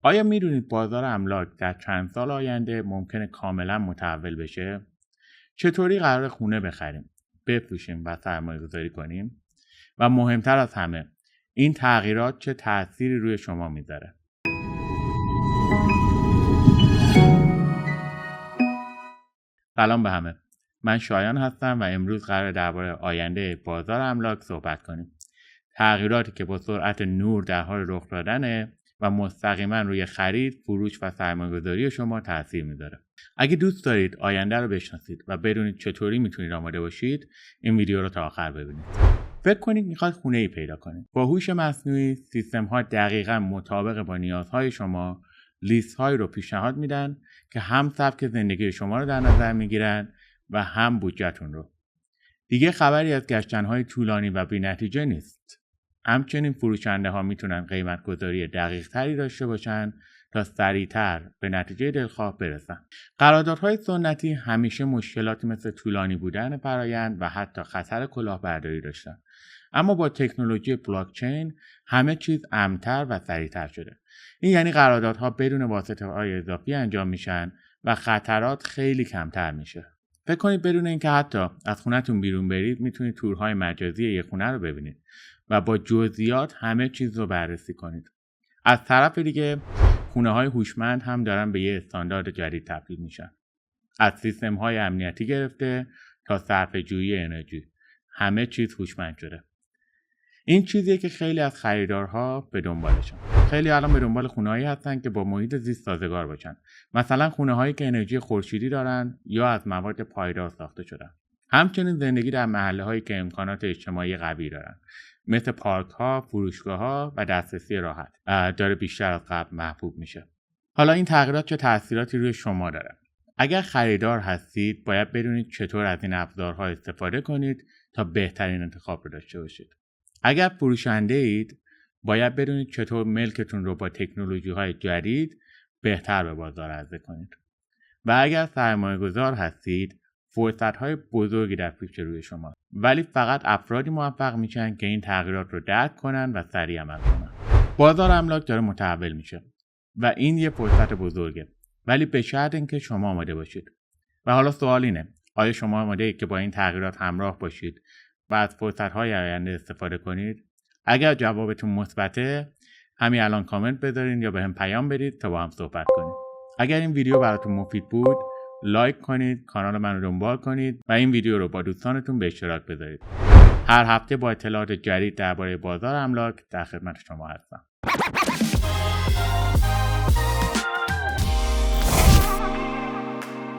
آیا میدونید بازار املاک در چند سال آینده ممکنه کاملا متحول بشه؟ چطوری قرار خونه بخریم، بفروشیم و سرمایه گذاری کنیم؟ و مهمتر از همه، این تغییرات چه تأثیری روی شما میذاره؟ سلام به همه. من شایان هستم و امروز قرار درباره آینده بازار املاک صحبت کنیم. تغییراتی که با سرعت نور در حال رخ دادنه و مستقیما روی خرید، فروش و سرمایه‌گذاری شما تاثیر میذاره. اگه دوست دارید آینده رو بشناسید و بدونید چطوری میتونید آماده باشید، این ویدیو رو تا آخر ببینید. فکر کنید میخواید خونه‌ای پیدا کنید. با هوش مصنوعی سیستم‌ها دقیقاً مطابق با نیازهای شما لیست‌هایی رو پیشنهاد میدن که هم سبک زندگی شما رو در نظر میگیرن و هم بودجه‌تون رو. دیگه خبری از گشتن‌های طولانی و بی‌نتیجه نیست. همچنین فروشنده‌ها میتونن قیمت‌گذاری دقیق‌تری داشته باشن تا سریع‌تر به نتیجه دلخواه برسن. قراردادهای سنتی همیشه مشکلاتی مثل طولانی بودن فرآیند و حتی خطر کلاهبرداری داشتن. اما با تکنولوژی بلاکچین همه چیز امن‌تر و سریع‌تر شده. این یعنی قراردادها بدون واسطه‌های اضافی انجام میشن و خطرات خیلی کمتر میشه. فکر کنید بدون اینکه حتی از خونه‌تون بیرون برید میتونید تورهای مجازی یک خونه رو ببینید و با جزئیات همه چیز رو بررسی کنید. از طرف دیگه خونه‌های هوشمند هم دارن به یه استاندارد جدید تبدیل میشن. از سیستم‌های امنیتی گرفته تا صرفه‌جویی انرژی، همه چیز هوشمند شده. این چیزیه که خیلی از خریدارها به دنبالشن. خیلی الان به دنبال خونه‌هایی هستن که با محیط زیست سازگار باشن. مثلا خونه‌هایی که انرژی خورشیدی دارن یا از مواد پایدار ساخته شدن. همچنین زندگی در محله‌هایی که امکانات اجتماعی قوی دارن، مثل پارک‌ها، فروشگاه‌ها و دسترسی راحت، داره بیشتر از قبل محبوب میشه. حالا این تغییرات چه تأثیراتی روی شما داره؟ اگر خریدار هستید، باید بدونید چطور از این ابزارها استفاده کنید تا بهترین انتخاب رو داشته باشید. اگر فروشنده اید، باید بدونید چطور ملکتون رو با تکنولوژی‌های جدید بهتر به بازار عرضه کنید. و اگر سرمایه‌گذار هستید، فرصت‌های بزرگی در پیش روی شما. ولی فقط افرادی موفق میشن که این تغییرات رو درک کنن و سریع عمل کنن. بازار املاک داره متحول میشه و این یه فرصت بزرگه، ولی به شرط اینکه شما آماده باشید. و حالا سوال اینه، آیا شما آماده اید که با این تغییرات همراه باشید و از فرصت‌های آینده استفاده کنید؟ اگر جوابتون مثبته، همین الان کامنت بذارین یا بهم پیام بدید تا با هم صحبت کنیم. اگر این ویدیو براتون مفید بود، لایک کنید، کانال من رو دنبال کنید و این ویدیو رو با دوستانتون به اشتراک بذارید. هر هفته با اطلاعات جدید درباره بازار املاک در خدمت شما هستم.